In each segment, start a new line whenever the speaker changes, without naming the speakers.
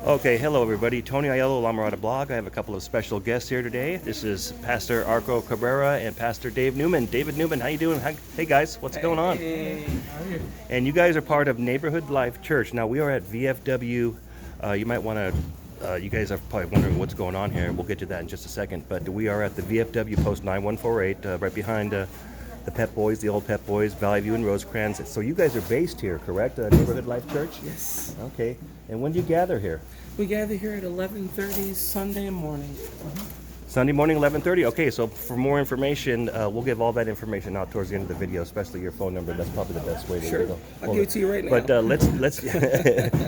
Okay, hello everybody. Tony Aiello, La Mirada blog. I have a couple of special guests here today. This is Pastor Arco Cabrera and Pastor Dave Newman. David Newman, how you doing? Hey guys, what's going on?
Hey, how are you?
And you guys are part of Neighborhood Life Church. Now we are at VFW. You might want to. You guys are probably wondering what's going on here. We'll get to that in just a second. But we are at the VFW Post 9148, right behind the Pep Boys, the old Pep Boys, Valley View and Rosecrans. So you guys are based here, correct? Neighborhood Life Church?
Yes.
Okay. And when do you gather here?
We gather here at 11:30 Sunday morning.
Sunday morning, 11:30. Okay, so for more information, we'll give all that information out towards the end of the video, especially your phone number. That's probably the best way to
Sure.
go.
I'll give it to you right now.
But let's.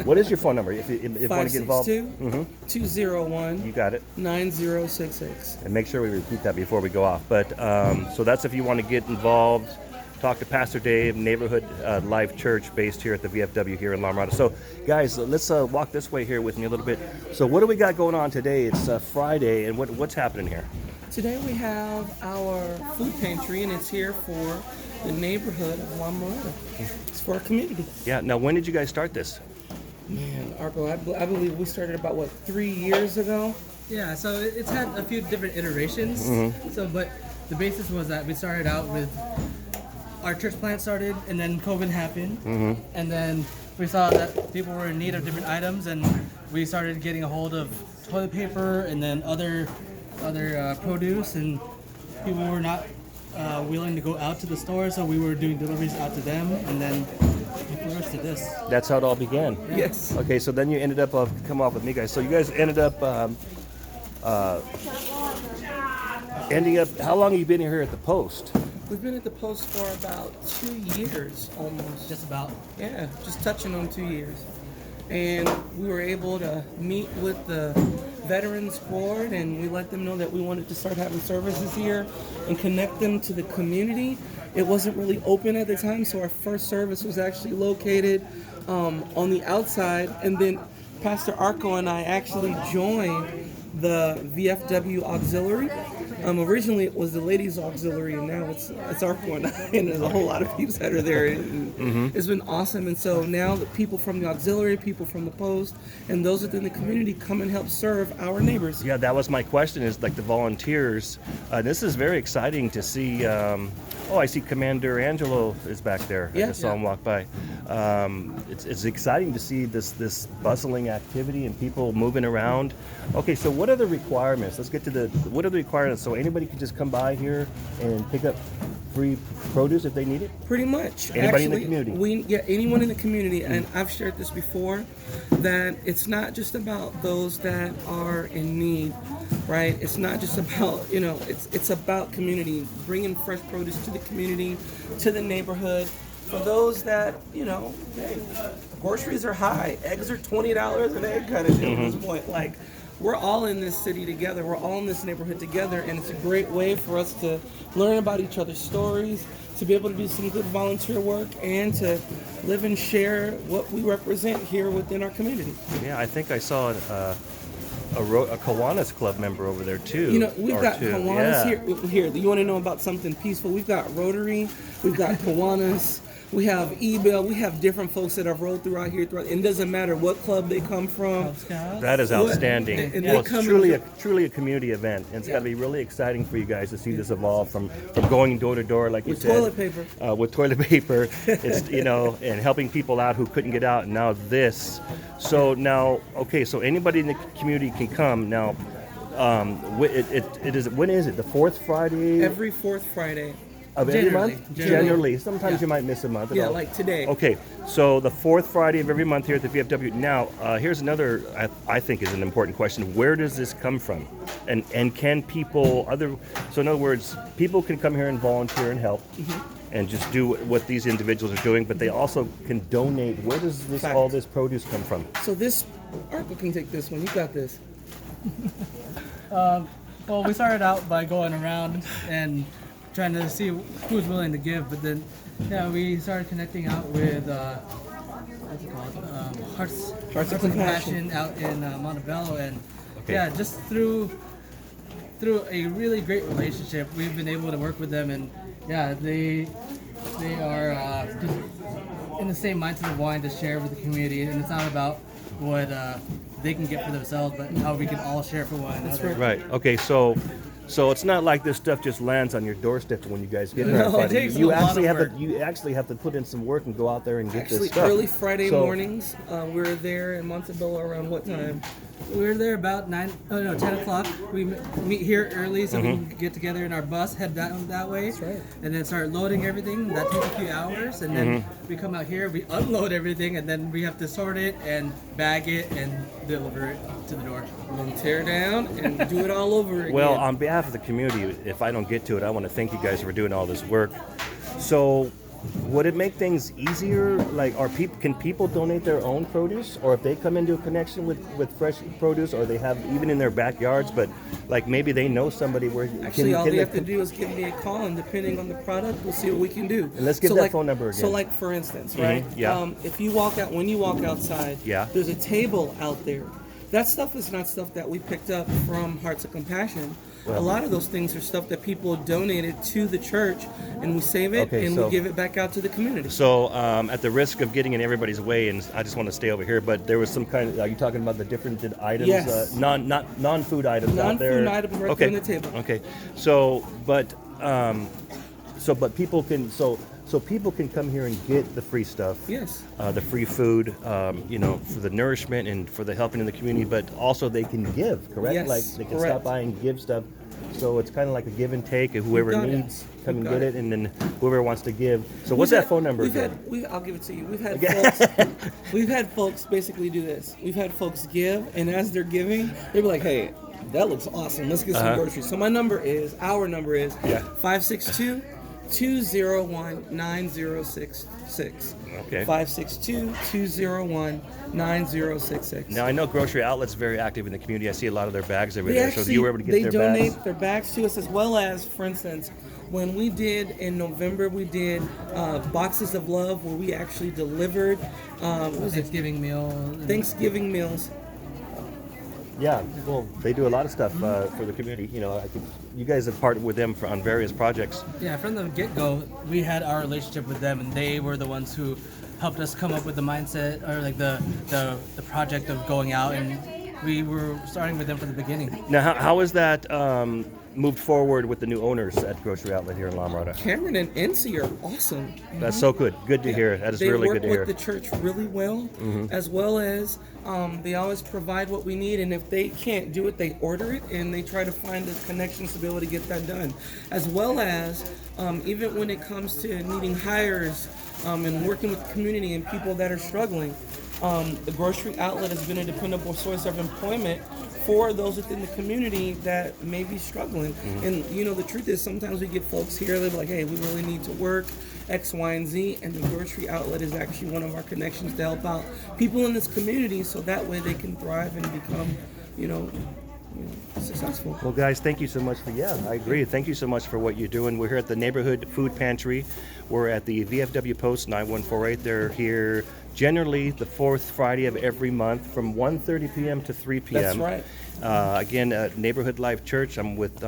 What is your phone number? If you want to get involved.
562-201.
You got it.
9066.
And make sure we repeat that before we go off. But so that's if you want to get involved. Talk to Pastor Dave, Neighborhood Life Church, based here at the VFW here in La Mirada. So, guys, let's walk this way here with me a little bit. So, what do we got going on today? It's Friday, and what's happening here?
Today we have our food pantry, and it's here for the neighborhood of La Mirada. It's for our community.
Yeah. Now, when did you guys start this?
Man, Arco, I believe we started about, 3 years ago?
Yeah, so it's had a few different iterations. So, but the basis was that we started out with our church plant started, and then COVID happened, and then we saw that people were in need of different items, and we started getting a hold of toilet paper and then other produce, and people were not willing to go out to the store, so we were doing deliveries out to them, and then we flourished to this.
That's how it all began.
Yeah. Yes.
Okay, so then you ended up come off with me, guys. So you guys ended up How long have you been here at the Post?
We've been at the Post for about 2 years, almost.
Just about.
Yeah, just touching on 2 years. And we were able to meet with the Veterans Board, and we let them know that we wanted to start having services here and connect them to the community. It wasn't really open at the time, so our first service was actually located on the outside, and then Pastor Arco and I actually joined the VFW Auxiliary. Originally it was the ladies auxiliary, and now it's Arco and I, and there's a whole lot of people that are there. And It's been awesome, and so now the people from the auxiliary, people from the Post, and those within the community come and help serve our neighbors.
Yeah, that was my question, is like the volunteers. This is very exciting to see. I see Commander Angelo is back there. I just saw him walk by. It's exciting to see this bustling activity and people moving around. Okay, so what are the requirements? Let's get to what are the requirements? So anybody can just come by here and pick up free produce if they need it?
Pretty much.
Anybody in the community?
Anyone in the community, and I've shared this before, that it's not just about those that are in need, right? It's not just about, it's about community, bringing fresh produce to the community, to the neighborhood. For those that, hey, groceries are high, eggs are $20 an egg kind of deal at this point. Like, we're all in this city together, we're all in this neighborhood together, and it's a great way for us to learn about each other's stories, to be able to do some good volunteer work, and to live and share what we represent here within our community.
Yeah, I think I saw a Kiwanis Club member over there too.
We've got Kiwanis here. You want to know about something peaceful? We've got Rotary, we've got Kiwanis, we have E-Bill, we have different folks that have rolled throughout here. And it doesn't matter what club they come from.
That is outstanding. It's truly a community event, and it's got to be really exciting for you guys to see this evolve from going door to door, like you said. With toilet paper. It's, and helping people out who couldn't get out, and now this. So now, okay, so anybody in the community can come. Now, when is it? The fourth Friday?
Every fourth Friday.
Of every month? Generally. Sometimes you might miss a month.
Yeah, like today.
Okay, so the fourth Friday of every month here at the VFW. Now, here's another, I think is an important question. Where does this come from? And can people, so in other words, people can come here and volunteer and help and just do what these individuals are doing, but they also can donate. Where does all this produce come from?
So this, Arco can take this one. You got this.
Well, we started out by going around and trying to see who's willing to give, but then we started connecting out with what's it called, Hearts of Compassion out in Montebello, and just through a really great relationship, we've been able to work with them, and they are just in the same mindset of wanting to share with the community, and it's not about what they can get for themselves, but how we can all share for one another.
Right. Okay. So it's not like this stuff just lands on your doorstep when you guys get there. on
No, it
Friday.
takes
You
a lot
actually
of
have
work.
you actually have to put in some work and go out there and get
Actually,
this stuff.
early Friday
So-
mornings, we're there in Montebello around what time?
We're there about 10 o'clock. We meet here early so we can get together in our bus, head down that way,
That's right.
and then start loading everything. That takes a few hours, and then we come out here, we unload everything, and then we have to sort it and bag it and deliver it to the door.
And then tear down and do it all over again.
Well, on behalf of the community, if I don't get to it, I want to thank you guys for doing all this work. So, would it make things easier? Like, can people donate their own produce, or if they come into a connection with fresh produce, or they have even in their backyards, but like maybe they know somebody where
Actually, all
can
they
they-
have to do is give me a call, and depending on the product, we'll see what we can do.
And let's give that phone number
So,
again.
like for instance, right?
yeah.
If you walk out, when you walk outside,
Yeah.
there's a table out there. That stuff is not stuff that we picked up from Hearts of Compassion. A lot of those things are stuff that people donated to the church, and we save it
Okay,
and
so-
we give it back out to the community.
So, at the risk of getting in everybody's way, and I just want to stay over here, but there was some kind of, are you talking about the different items?
Yes.
Non-food items out there?
Non-food items right there on the table.
Okay. But people can, so people can come here and get the free stuff.
Yes.
The free food, for the nourishment and for the helping in the community, but also they can give, correct?
Yes,
Like they can
correct.
stop by and give stuff. So it's kind of like a give and take, and whoever
got it.
needs, come
We've
and
got
get
it.
it, and then whoever wants to give. So what's that phone number again?
I'll give it to you. We've had folks basically do this. We've had folks give, and as they're giving, they'll be like, "Hey, that looks awesome. Let's get some groceries." So our number is
Yeah.
562 201 9066.
Okay.
562-201-9066.
Now I know grocery outlets are very active in the community. I see a lot of their bags over there. So you were able to get
they
their
donate
bags.
their bags to us, as well as, for instance, when we did in November, we did boxes of love where we actually delivered what was it?
Thanksgiving meal.
Thanksgiving meals.
Yeah, well, they do a lot of stuff for the community. You know, I think you guys have partnered with them on various projects.
Yeah, from the get-go, we had our relationship with them, and they were the ones who helped us come up with the mindset, or like the project of going out, and we were starting with them from the beginning.
Now, how is that moved forward with the new owners at Grocery Outlet here in La Mirada?
Cameron and NC are awesome.
That's so good. Good to hear. That is
They
really
work
good to hear.
with the church really well, as well as they always provide what we need. And if they can't do it, they order it, and they try to find the connections to be able to get that done. As well as even when it comes to needing hires and working with the community and people that are struggling, the grocery outlet has been a dependable source of employment for those within the community that may be struggling. And you know, the truth is, sometimes we get folks here, they're like, hey, we really need to work X, Y, and Z, and the grocery outlet is actually one of our connections to help out people in this community, so that way they can thrive and become, successful.
Well, guys, thank you so much I agree. Thank you so much for what you're doing. We're here at the Neighborhood Food Pantry. We're at the VFW Post 9148. They're here generally the fourth Friday of every month from 1:30 p.m. to 3 p.m.
That's right.
Again, Neighborhood Life Church. I'm with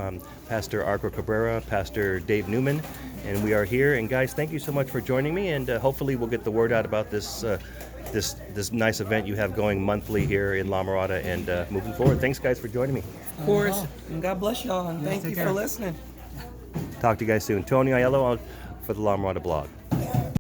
Pastor Arco Cabrera, Pastor Dave Newman, and we are here. And guys, thank you so much for joining me, and hopefully we'll get the word out about this this nice event you have going monthly here in La Mirada and moving forward. Thanks, guys, for joining me.
Of course, and God bless y'all, and thank you
take
for
care.
listening.
Talk to you guys soon. Tony Aiello for the La Mirada blog.